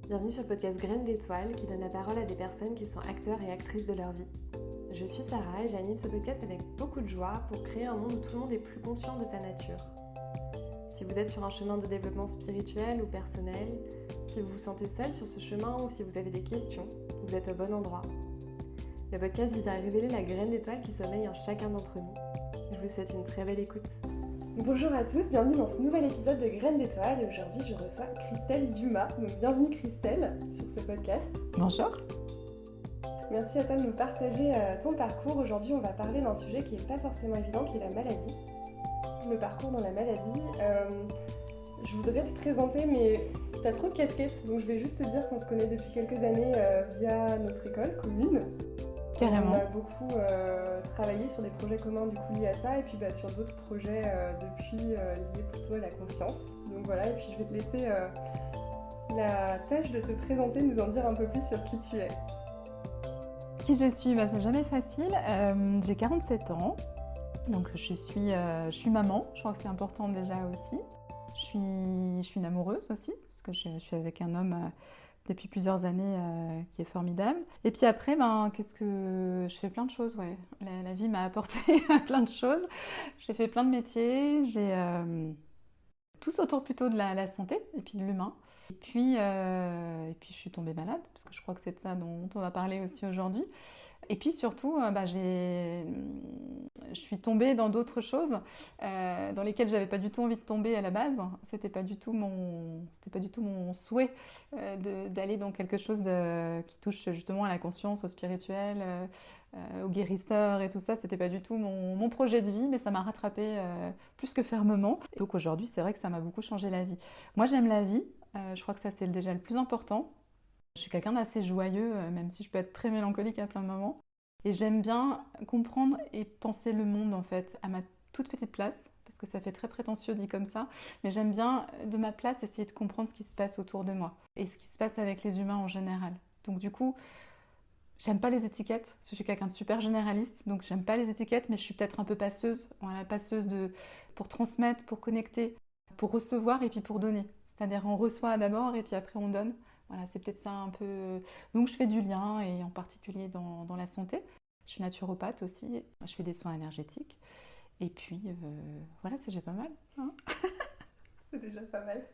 Bienvenue sur le podcast Graines d'étoiles qui donne la parole à des personnes qui sont acteurs et actrices de leur vie. Je suis Sarah et j'anime ce podcast avec beaucoup de joie pour créer un monde où tout le monde est plus conscient de sa nature. Si vous êtes sur un chemin de développement spirituel ou personnel, si vous vous sentez seul sur ce chemin ou si vous avez des questions, vous êtes au bon endroit. Le podcast vise à révéler la graine d'étoile qui sommeille en chacun d'entre nous. Je vous souhaite une très belle écoute. Bonjour à tous, bienvenue dans ce nouvel épisode de Graines d'étoiles. Aujourd'hui, je reçois Christelle Dumas. Donc bienvenue Christelle sur ce podcast. Bonjour. Merci à toi de nous partager ton parcours. Aujourd'hui, on va parler d'un sujet qui n'est pas forcément évident, qui est la maladie. Le parcours dans la maladie. Je voudrais te présenter, mais tu as trop de casquettes, donc je vais juste te dire qu'on se connaît depuis quelques années via notre école commune. Carrément. On a beaucoup travaillé sur des projets communs du coup liés à ça, et puis sur d'autres projets depuis liés plutôt à la conscience. Donc voilà, et puis je vais te laisser la tâche de te présenter, nous en dire un peu plus sur qui tu es. Qui je suis, c'est jamais facile. J'ai 47 ans, donc je suis maman, je crois que c'est important déjà aussi. Je suis une amoureuse aussi, parce que je suis avec un homme depuis plusieurs années qui est formidable. Et puis après, qu'est-ce que je fais plein de choses, ouais. La vie m'a apporté plein de choses. J'ai fait plein de métiers, tous autour plutôt de la santé et puis de l'humain. Et puis je suis tombée malade, parce que je crois que c'est de ça dont on va parler aussi aujourd'hui. Et puis surtout, je suis tombée dans d'autres choses dans lesquelles j'avais pas du tout envie de tomber à la base. C'était pas du tout mon souhait d'aller dans quelque chose qui touche justement à la conscience, au spirituel, au guérisseur et tout ça. C'était pas du tout mon projet de vie, mais ça m'a rattrapée plus que fermement. Et donc aujourd'hui, c'est vrai que ça m'a beaucoup changé la vie. Moi, j'aime la vie. Je crois que ça, c'est déjà le plus important. Je suis quelqu'un d'assez joyeux, même si je peux être très mélancolique à plein de moments. Et j'aime bien comprendre et penser le monde, en fait, à ma toute petite place, parce que ça fait très prétentieux dit comme ça, mais j'aime bien, de ma place, essayer de comprendre ce qui se passe autour de moi et ce qui se passe avec les humains en général. Donc du coup, j'aime pas les étiquettes, parce que je suis quelqu'un de super généraliste, donc j'aime pas les étiquettes, mais je suis peut-être un peu passeuse, voilà, passeuse pour transmettre, pour connecter, pour recevoir et puis pour donner. C'est-à-dire on reçoit d'abord et puis après on donne. Voilà, c'est peut-être ça un peu. Donc je fais du lien, et en particulier dans la santé. Je suis naturopathe aussi, je fais des soins énergétiques. Et puis voilà, c'est déjà pas mal. Hein. C'est déjà pas mal.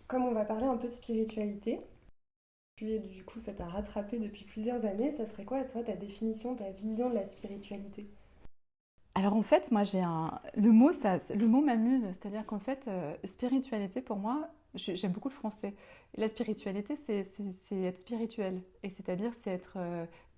Comme on va parler un peu de spiritualité, puis du coup ça t'a rattrapé depuis plusieurs années, ça serait quoi toi ta définition, ta vision de la spiritualité? Alors en fait, moi le mot m'amuse, c'est-à-dire qu'en fait, spiritualité pour moi, j'aime beaucoup le français. Et la spiritualité, c'est être spirituel, et c'est-à-dire c'est être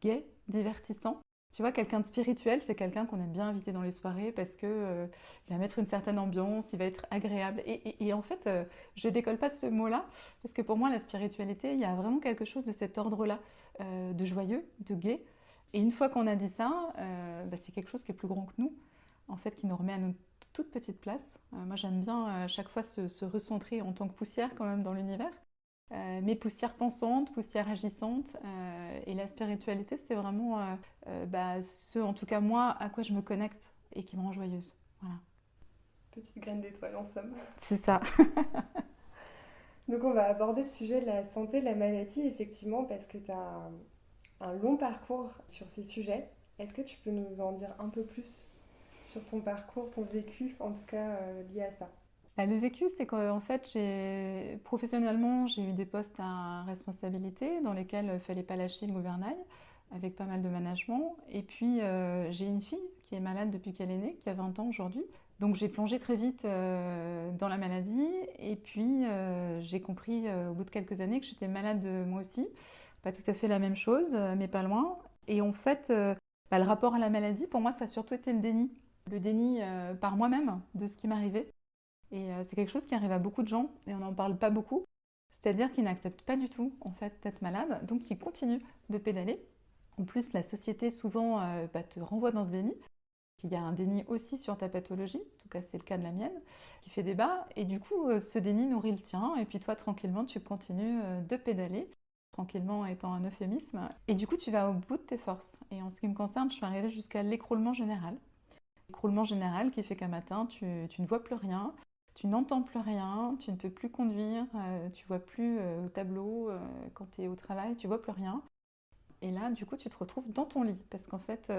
gai, divertissant. Tu vois, quelqu'un de spirituel, c'est quelqu'un qu'on aime bien inviter dans les soirées parce que il va mettre une certaine ambiance, il va être agréable. Et en fait, je décolle pas de ce mot-là, parce que pour moi, la spiritualité, il y a vraiment quelque chose de cet ordre-là, de joyeux, de gai. Et une fois qu'on a dit ça, c'est quelque chose qui est plus grand que nous, en fait, qui nous remet à notre toute petite place. Moi, j'aime bien à chaque fois se recentrer en tant que poussière quand même dans l'univers, mais poussière pensante, poussière agissante. Et la spiritualité, c'est vraiment ce, en tout cas moi, à quoi je me connecte et qui me rend joyeuse. Voilà. Petite graine d'étoile en somme. C'est ça. Donc on va aborder le sujet de la santé, de la maladie, effectivement, parce que tu as un long parcours sur ces sujets. Est-ce que tu peux nous en dire un peu plus sur ton parcours, ton vécu, en tout cas lié à ça? Le vécu, c'est qu'en fait, professionnellement, j'ai eu des postes à responsabilité dans lesquels il ne fallait pas lâcher le gouvernail, avec pas mal de management. Et puis, j'ai une fille qui est malade depuis qu'elle est née, qui a 20 ans aujourd'hui. Donc, j'ai plongé très vite dans la maladie. Et puis, j'ai compris au bout de quelques années que j'étais malade moi aussi. Pas tout à fait la même chose, mais pas loin. Et en fait, le rapport à la maladie, pour moi, ça a surtout été le déni. Le déni par moi-même de ce qui m'arrivait. Et c'est quelque chose qui arrive à beaucoup de gens et on n'en parle pas beaucoup. C'est-à-dire qu'ils n'acceptent pas du tout en fait d'être malade, donc ils continuent de pédaler. En plus, la société souvent te renvoie dans ce déni. Il y a un déni aussi sur ta pathologie, en tout cas c'est le cas de la mienne, qui fait débat. Et du coup, ce déni nourrit le tien. Et puis toi, tranquillement, tu continues de pédaler. Tranquillement étant un euphémisme. Et du coup, tu vas au bout de tes forces. Et en ce qui me concerne, je suis arrivée jusqu'à l'écroulement général. L'écroulement général qui fait qu'un matin, tu ne vois plus rien. Tu n'entends plus rien, tu ne peux plus conduire, tu vois plus au tableau quand tu es au travail, tu vois plus rien. Et là, du coup, tu te retrouves dans ton lit parce qu'en fait,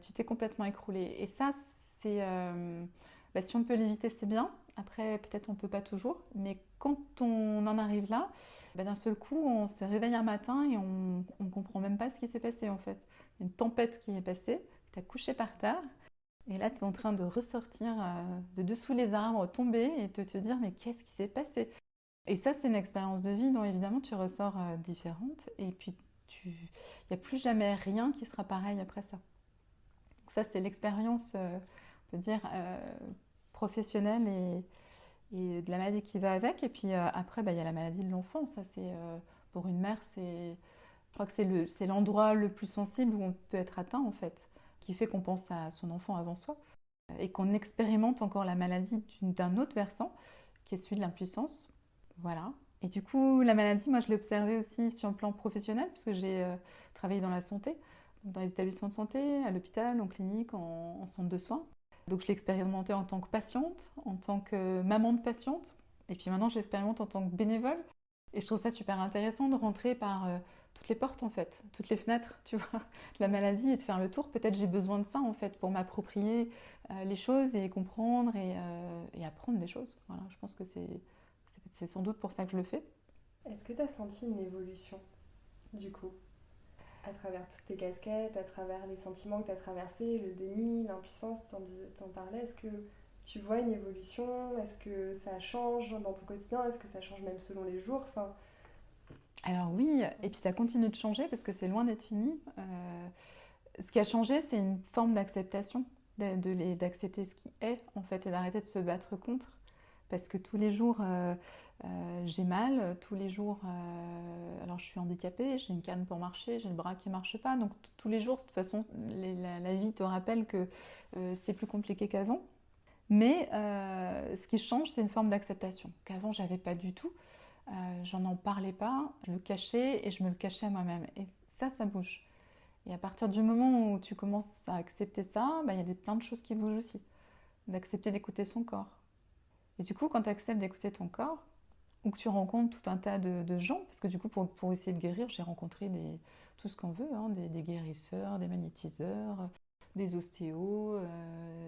tu t'es complètement écroulé. Et ça, c'est, si on peut l'éviter, c'est bien. Après, peut-être on ne peut pas toujours. Mais quand on en arrive là, d'un seul coup, on se réveille un matin et on ne comprend même pas ce qui s'est passé en fait. Il y a une tempête qui est passée, tu as couché par terre. Et là, tu es en train de ressortir de dessous les arbres, tomber et te dire mais qu'est-ce qui s'est passé? Et ça, c'est une expérience de vie dont évidemment tu ressors différente. Et puis, il n'y a plus jamais rien qui sera pareil après ça. Donc ça, c'est l'expérience, on peut dire, professionnelle et de la maladie qui va avec. Et puis après, il y a la maladie de l'enfant. Ça, c'est pour une mère, je crois que c'est l'endroit le plus sensible où on peut être atteint en fait, qui fait qu'on pense à son enfant avant soi et qu'on expérimente encore la maladie d'un autre versant, qui est celui de l'impuissance. Voilà. Et du coup, la maladie, moi, je l'ai observée aussi sur le plan professionnel, puisque j'ai travaillé dans la santé, donc dans les établissements de santé, à l'hôpital, en clinique, en centre de soins. Donc, je l'ai expérimentée en tant que patiente, en tant que maman de patiente, et puis maintenant, je l'expérimente en tant que bénévole. Et je trouve ça super intéressant de rentrer par toutes les portes, en fait, toutes les fenêtres, tu vois, de la maladie et de faire le tour. Peut-être j'ai besoin de ça, en fait, pour m'approprier les choses et comprendre et apprendre des choses. Voilà, je pense que c'est sans doute pour ça que je le fais. Est-ce que tu as senti une évolution, du coup, à travers toutes tes casquettes, à travers les sentiments que tu as traversés, le déni, l'impuissance, tu en parlais? Est-ce que tu vois une évolution? Est-ce que ça change dans ton quotidien? Est-ce que ça change même selon les jours? Enfin... Alors oui, et puis ça continue de changer parce que c'est loin d'être fini. Ce qui a changé, c'est une forme d'acceptation, d'accepter ce qui est, en fait, et d'arrêter de se battre contre. Parce que tous les jours, j'ai mal, tous les jours, alors je suis handicapée, j'ai une canne pour marcher, j'ai le bras qui ne marche pas, donc tous les jours, de toute façon, la vie te rappelle que c'est plus compliqué qu'avant. Mais ce qui change, c'est une forme d'acceptation, qu'avant, j'avais pas du tout. J'en en parlais pas, je le cachais et je me le cachais à moi-même. Et ça bouge. Et à partir du moment où tu commences à accepter ça, il y a plein de choses qui bougent aussi. D'accepter d'écouter son corps. Et du coup, quand tu acceptes d'écouter ton corps, ou que tu rencontres tout un tas de gens, parce que du coup, pour essayer de guérir, j'ai rencontré tout ce qu'on veut, hein, des guérisseurs, des magnétiseurs, des ostéos,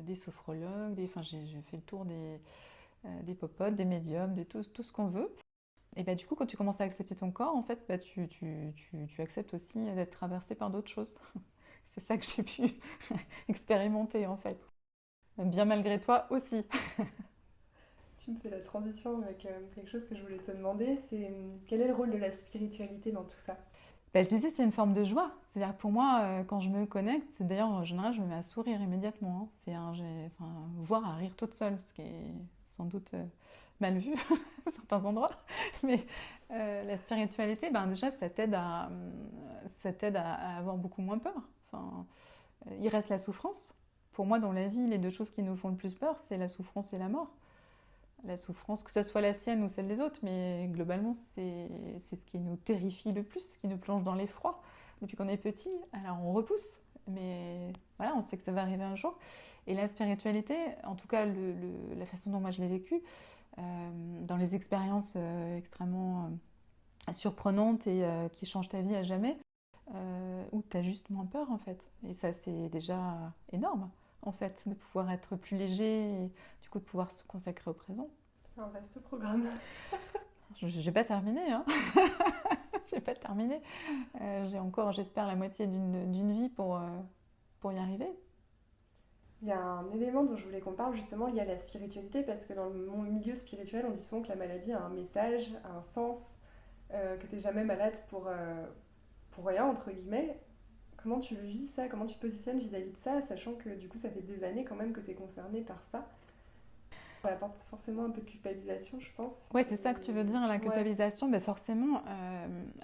des sophrologues, enfin, j'ai fait le tour des popotes, des médiums, tout ce qu'on veut. Et du coup, quand tu commences à accepter ton corps, en fait, tu acceptes aussi d'être traversé par d'autres choses. C'est ça que j'ai pu expérimenter, en fait. Bien malgré toi aussi. Tu me fais la transition avec quelque chose que je voulais te demander, c'est quel est le rôle de la spiritualité dans tout ça? Je disais, c'est une forme de joie. C'est-à-dire pour moi, quand je me connecte, c'est d'ailleurs en général, je me mets à sourire immédiatement. Hein. Voire à rire toute seule, ce qui est sans doute mal vu à certains endroits. Mais la spiritualité, déjà, ça t'aide à avoir beaucoup moins peur. Enfin, il reste la souffrance. Pour moi, dans la vie, les deux choses qui nous font le plus peur, c'est la souffrance et la mort. La souffrance, que ce soit la sienne ou celle des autres, mais globalement, c'est ce qui nous terrifie le plus, ce qui nous plonge dans l'effroi. Depuis qu'on est petit, alors on repousse, mais voilà, on sait que ça va arriver un jour. Et la spiritualité, en tout cas la façon dont moi je l'ai vécue, dans les expériences extrêmement surprenantes et qui changent ta vie à jamais, où tu as juste moins peur en fait. Et ça, c'est déjà énorme en fait, de pouvoir être plus léger et du coup de pouvoir se consacrer au présent. C'est un vaste programme. J'ai pas terminé, hein. J'ai pas terminé. J'ai encore, j'espère, la moitié d'une vie pour y arriver. Il y a un élément dont je voulais qu'on parle justement lié à la spiritualité, parce que dans le milieu spirituel, on dit souvent que la maladie a un message, a un sens, que tu n'es jamais malade pour rien, entre guillemets. Comment tu vis ça? Comment tu te positionnes vis-à-vis de ça, sachant que du coup ça fait des années quand même que tu es concernée par ça? Ça apporte forcément un peu de culpabilisation, je pense. Ouais, c'est ça que tu veux dire, la culpabilisation. Ouais. Forcément,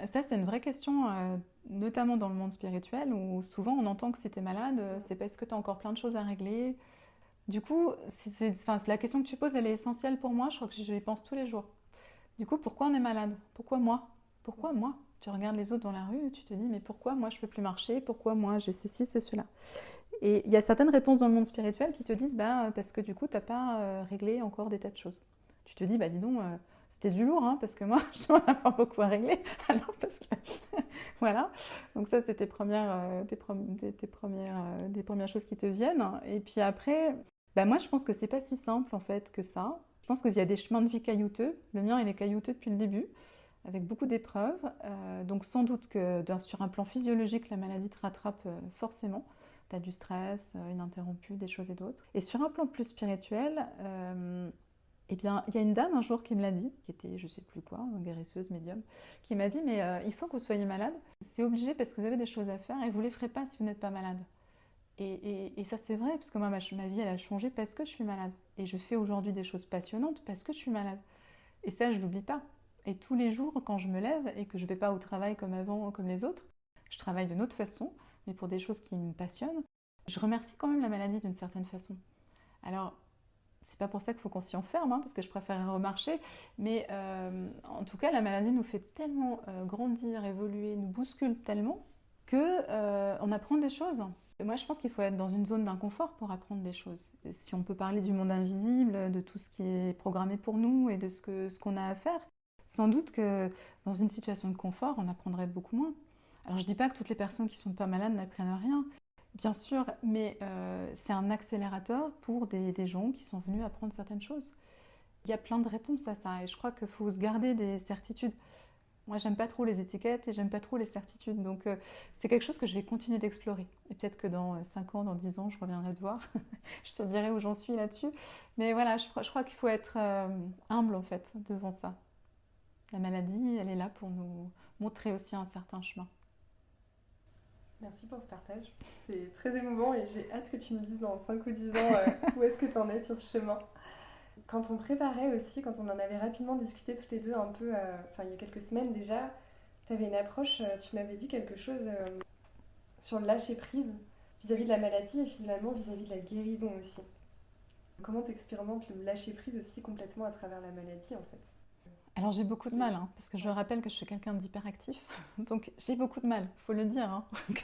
ça c'est une vraie question, notamment dans le monde spirituel, où souvent on entend que si tu es malade, c'est parce que tu as encore plein de choses à régler. Du coup, la question que tu poses, elle est essentielle pour moi, je crois que je y pense tous les jours. Du coup, pourquoi on est malade? Pourquoi moi? Pourquoi moi? Tu regardes les autres dans la rue et tu te dis, mais pourquoi moi je peux plus marcher? Pourquoi moi j'ai ceci, c'est cela? Et il y a certaines réponses dans le monde spirituel qui te disent parce que du coup, tu n'as pas réglé encore des tas de choses. Tu te dis, dis donc, c'était du lourd, hein, parce que moi, je n'en ai pas beaucoup à régler. Alors, parce que. Voilà. Donc, ça, c'est tes premières choses qui te viennent. Et puis après, moi, je pense que c'est pas si simple, en fait, que ça. Je pense qu'il y a des chemins de vie caillouteux. Le mien, il est caillouteux depuis le début, avec beaucoup d'épreuves. Donc, sans doute que sur un plan physiologique, la maladie te rattrape forcément. Tu as du stress, ininterrompu, des choses et d'autres. Et sur un plan plus spirituel, eh bien, il y a une dame un jour qui me l'a dit, qui était, je sais plus quoi, une guérisseuse, médium, qui m'a dit, mais il faut que vous soyez malade. C'est obligé parce que vous avez des choses à faire et vous ne les ferez pas si vous n'êtes pas malade. Et ça, c'est vrai, parce que moi, ma vie, elle a changé parce que je suis malade. Et je fais aujourd'hui des choses passionnantes parce que je suis malade. Et ça, je ne l'oublie pas. Et tous les jours, quand je me lève et que je ne vais pas au travail comme avant, comme les autres, je travaille d'une autre façon, mais pour des choses qui me passionnent, je remercie quand même la maladie d'une certaine façon. Alors, c'est pas pour ça qu'il faut qu'on s'y enferme, hein, parce que je préfère remarcher, mais en tout cas, la maladie nous fait tellement grandir, évoluer, nous bouscule tellement qu'on apprend des choses. Et moi, je pense qu'il faut être dans une zone d'inconfort pour apprendre des choses. Et si on peut parler du monde invisible, de tout ce qui est programmé pour nous et de ce qu'on a à faire, sans doute que dans une situation de confort, on apprendrait beaucoup moins. Alors, je dis pas que toutes les personnes qui sont pas malades n'apprennent rien, bien sûr, mais c'est un accélérateur pour des gens qui sont venus apprendre certaines choses. Il y a plein de réponses à ça et je crois qu'il faut se garder des certitudes. Moi, j'aime pas trop les étiquettes et j'aime pas trop les certitudes. Donc, c'est quelque chose que je vais continuer d'explorer. Et peut-être que dans 5 ans, dans 10 ans, je reviendrai te voir. Je te dirai où j'en suis là-dessus. Mais voilà, je crois qu'il faut être humble, en fait, devant ça. La maladie, elle est là pour nous montrer aussi un certain chemin. Merci pour ce partage. C'est très émouvant et j'ai hâte que tu me dises dans 5 ou 10 ans où est-ce que tu en es sur ce chemin. Quand on préparait aussi, quand on en avait rapidement discuté toutes les deux un peu, il y a quelques semaines déjà, tu avais une approche, tu m'avais dit quelque chose sur le lâcher prise vis-à-vis de la maladie et finalement vis-à-vis de la guérison aussi. Comment tu expérimentes le lâcher prise aussi complètement à travers la maladie en fait? Alors j'ai beaucoup de mal, hein, parce que je rappelle que je suis quelqu'un d'hyperactif, donc j'ai beaucoup de mal, il faut le dire, hein, que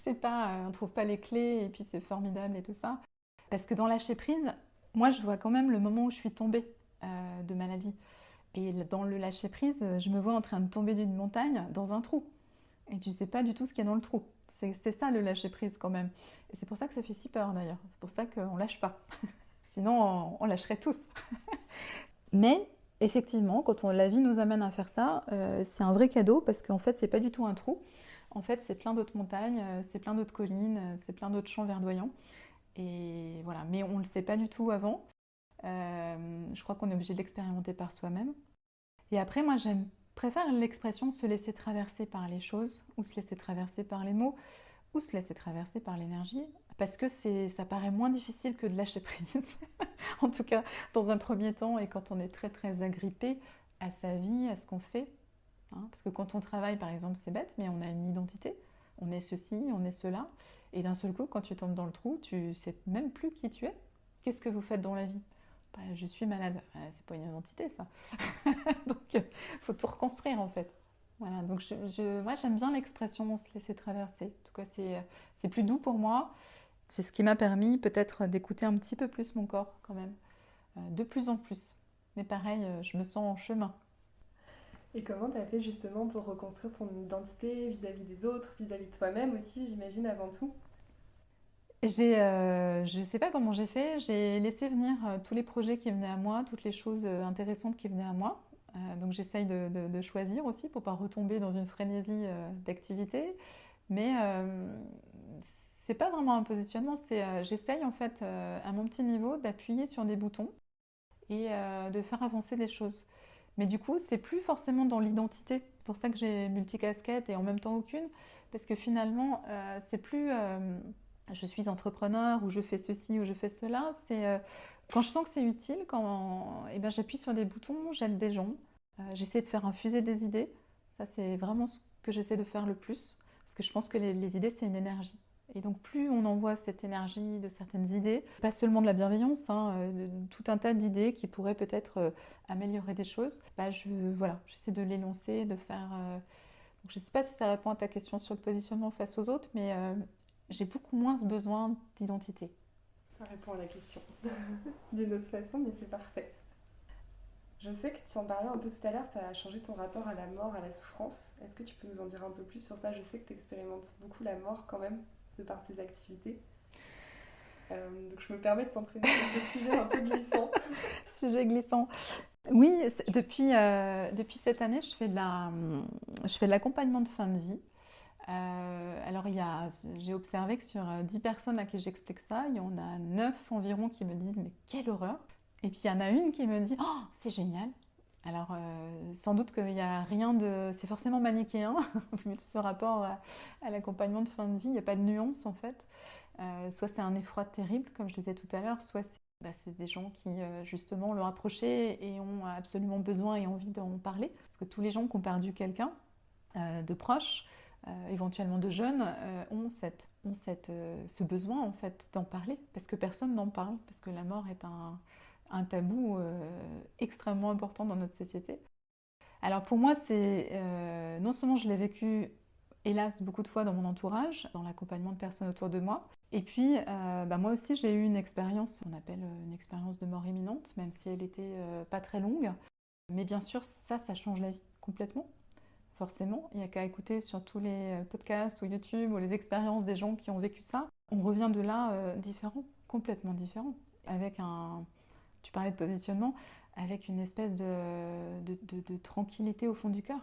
c'est pas, on ne trouve pas les clés et puis c'est formidable et tout ça. Parce que dans lâcher prise, moi je vois quand même le moment où je suis tombée de maladie. Et dans le lâcher prise, je me vois en train de tomber d'une montagne dans un trou. Et tu sais pas du tout ce qu'il y a dans le trou. C'est ça le lâcher prise quand même. Et c'est pour ça que ça fait si peur d'ailleurs. C'est pour ça qu'on lâche pas. Sinon on lâcherait tous. Mais effectivement, quand la vie nous amène à faire ça, c'est un vrai cadeau parce qu'en fait, c'est pas du tout un trou. En fait, c'est plein d'autres montagnes, c'est plein d'autres collines, c'est plein d'autres champs verdoyants. Et voilà, mais on ne le sait pas du tout avant. Je crois qu'on est obligé de l'expérimenter par soi-même. Et après, moi, préfère l'expression se laisser traverser par les choses, ou se laisser traverser par les mots, ou se laisser traverser par l'énergie, parce que ça paraît moins difficile que de lâcher prise. En tout cas, dans un premier temps, et quand on est très très agrippé à sa vie, à ce qu'on fait. Hein, parce que quand on travaille, par exemple, c'est bête, mais on a une identité. On est ceci, on est cela. Et d'un seul coup, quand tu tombes dans le trou, tu sais même plus qui tu es. Qu'est-ce que vous faites dans la vie? Je suis malade. C'est pas une identité, ça. Donc, il faut tout reconstruire, en fait. Voilà, donc moi, j'aime bien l'expression « se laisser traverser ». En tout cas, c'est plus doux pour moi. C'est ce qui m'a permis peut-être d'écouter un petit peu plus mon corps, quand même. De plus en plus. Mais pareil, je me sens en chemin. Et comment tu as fait justement pour reconstruire ton identité vis-à-vis des autres, vis-à-vis de toi-même aussi, j'imagine, avant tout? Je ne sais pas comment j'ai fait, j'ai laissé venir tous les projets qui venaient à moi, toutes les choses intéressantes qui venaient à moi. Donc j'essaye de choisir aussi pour ne pas retomber dans une frénésie d'activité. Mais c'est pas vraiment un positionnement, j'essaye en fait à mon petit niveau d'appuyer sur des boutons et de faire avancer des choses. Mais du coup, c'est plus forcément dans l'identité. C'est pour ça que j'ai multicasquette et en même temps aucune. Parce que finalement, c'est plus je suis entrepreneur ou je fais ceci ou je fais cela. C'est quand je sens que c'est utile, j'appuie sur des boutons, j'aide des gens. J'essaie de faire infuser des idées. Ça, c'est vraiment ce que j'essaie de faire le plus. Parce que je pense que les idées, c'est une énergie. Et donc plus on envoie cette énergie de certaines idées, pas seulement de la bienveillance, tout un tas d'idées qui pourraient peut-être améliorer des choses, j'essaie de l'énoncer, de faire... Donc je ne sais pas si ça répond à ta question sur le positionnement face aux autres, mais j'ai beaucoup moins ce besoin d'identité. Ça répond à la question d'une autre façon, mais c'est parfait. Je sais que tu en parlais un peu tout à l'heure, ça a changé ton rapport à la mort, à la souffrance. Est-ce que tu peux nous en dire un peu plus sur ça? Je sais que tu expérimentes beaucoup la mort quand même, de par tes activités. Donc je me permets de t'entraîner sur ce sujet un peu glissant. Sujet glissant. Oui, depuis cette année, je fais de l'accompagnement de fin de vie. Alors, j'ai observé que sur 10 personnes à qui j'explique ça, il y en a 9 environ qui me disent « mais quelle horreur !» Et puis il y en a une qui me dit « oh, c'est génial !» Alors, sans doute qu'il n'y a rien de... C'est forcément manichéen, vu ce rapport à l'accompagnement de fin de vie, il n'y a pas de nuance en fait. Soit c'est un effroi terrible, comme je disais tout à l'heure, soit c'est des gens qui justement l'ont approché et ont absolument besoin et envie d'en parler. Parce que tous les gens qui ont perdu quelqu'un de proche, éventuellement de jeunes, ont ce besoin en fait d'en parler, parce que personne n'en parle, parce que la mort est un tabou extrêmement important dans notre société. Alors pour moi, non seulement je l'ai vécu hélas beaucoup de fois dans mon entourage, dans l'accompagnement de personnes autour de moi, et puis moi aussi j'ai eu une expérience, on appelle une expérience de mort imminente, même si elle était pas très longue, mais bien sûr ça change la vie complètement. Forcément, il n'y a qu'à écouter sur tous les podcasts ou YouTube ou les expériences des gens qui ont vécu ça. On revient de là différent, complètement différent, avec tu parlais de positionnement, avec une espèce de tranquillité au fond du cœur.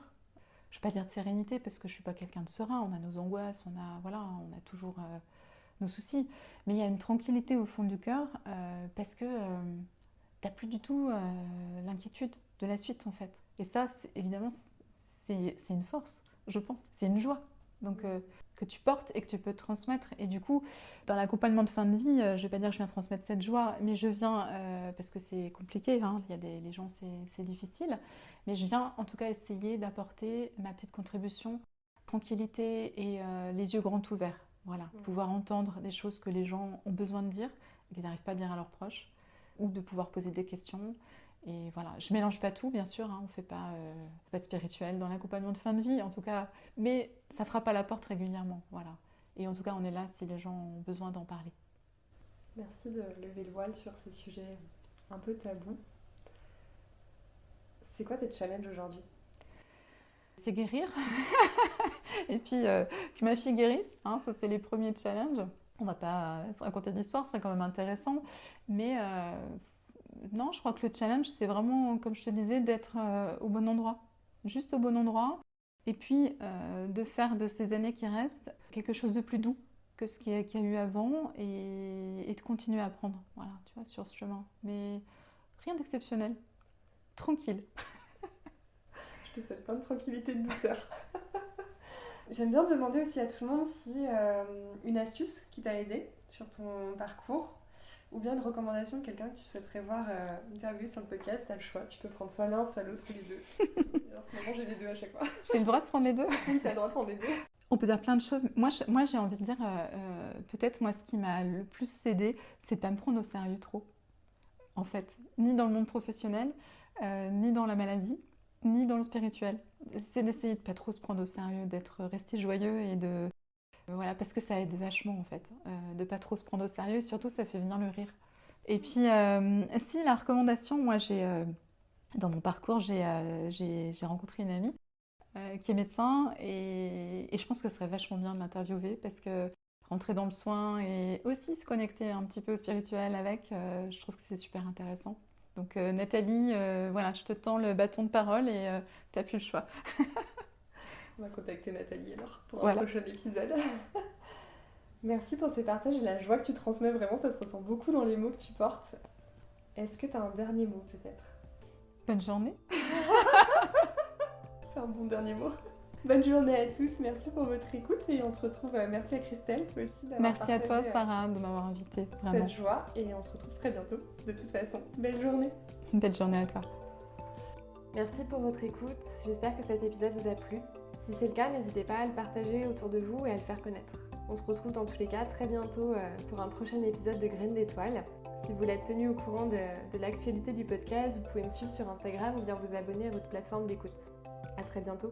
Je ne vais pas dire de sérénité parce que je ne suis pas quelqu'un de serein, on a nos angoisses, on a toujours nos soucis, mais il y a une tranquillité au fond du cœur parce que tu n'as plus du tout l'inquiétude de la suite en fait. Et ça, évidemment, c'est une force, je pense, c'est une joie donc, que tu portes et que tu peux transmettre. Et du coup, dans l'accompagnement de fin de vie, je ne vais pas dire que je viens transmettre cette joie, mais je viens, parce que c'est compliqué, hein, il y a les gens, c'est difficile, mais je viens en tout cas essayer d'apporter ma petite contribution, tranquillité et les yeux grands ouverts. Voilà, pouvoir entendre des choses que les gens ont besoin de dire et qu'ils n'arrivent pas à dire à leurs proches, ou de pouvoir poser des questions. Et voilà, je mélange pas tout, bien sûr, hein, on fait pas de spirituel dans l'accompagnement de fin de vie, en tout cas, mais ça frappe à la porte régulièrement, voilà. Et en tout cas, on est là si les gens ont besoin d'en parler. Merci de lever le voile sur ce sujet un peu tabou. C'est quoi tes challenges aujourd'hui? C'est guérir, et puis que ma fille guérisse, hein, ça c'est les premiers challenges. On va pas se raconter d'histoire, c'est quand même intéressant, mais non, je crois que le challenge, c'est vraiment, comme je te disais, d'être au bon endroit, juste au bon endroit, et puis de faire de ces années qui restent quelque chose de plus doux que ce qu'il y a eu avant, et de continuer à apprendre, voilà, tu vois, sur ce chemin. Mais rien d'exceptionnel, tranquille. Je te souhaite plein de tranquillité et de douceur. J'aime bien demander aussi à tout le monde si une astuce qui t'a aidé sur ton parcours, ou bien une recommandation de quelqu'un que tu souhaiterais voir interviewer sur le podcast, t'as le choix. Tu peux prendre soit l'un, soit l'autre, ou les deux. En ce moment, j'ai les deux à chaque fois. J'ai le droit de prendre les deux? Oui, t'as le droit de prendre les deux. On peut dire plein de choses. Moi j'ai envie de dire, peut-être moi, ce qui m'a le plus aidé, c'est de ne pas me prendre au sérieux trop. En fait, ni dans le monde professionnel, ni dans la maladie, ni dans le spirituel. C'est d'essayer de ne pas trop se prendre au sérieux, d'être resté joyeux et de... Voilà, parce que ça aide vachement en fait, de pas trop se prendre au sérieux, et surtout ça fait venir le rire. Et puis, si la recommandation, moi dans mon parcours, j'ai rencontré une amie qui est médecin, et je pense que ce serait vachement bien de l'interviewer, parce que rentrer dans le soin et aussi se connecter un petit peu au spirituel avec, je trouve que c'est super intéressant. Donc Nathalie, voilà, je te tends le bâton de parole et t'as plus le choix. On va contacter Nathalie alors pour un prochain épisode. Merci pour ces partages et la joie que tu transmets, vraiment ça se ressent beaucoup dans les mots que tu portes. Est-ce que tu as un dernier mot peut-être? Bonne journée. C'est un bon dernier mot. Bonne journée à tous, merci pour votre écoute et on se retrouve, merci à Christelle aussi d'avoir partagé. Merci à toi Sarah de m'avoir invitée. Cette joie et on se retrouve très bientôt de toute façon. Belle journée. Belle journée à toi. Merci pour votre écoute, j'espère que cet épisode vous a plu. Si c'est le cas, n'hésitez pas à le partager autour de vous et à le faire connaître. On se retrouve dans tous les cas très bientôt pour un prochain épisode de Graines d'étoiles. Si vous voulez être tenu au courant de l'actualité du podcast, vous pouvez me suivre sur Instagram ou bien vous abonner à votre plateforme d'écoute. À très bientôt.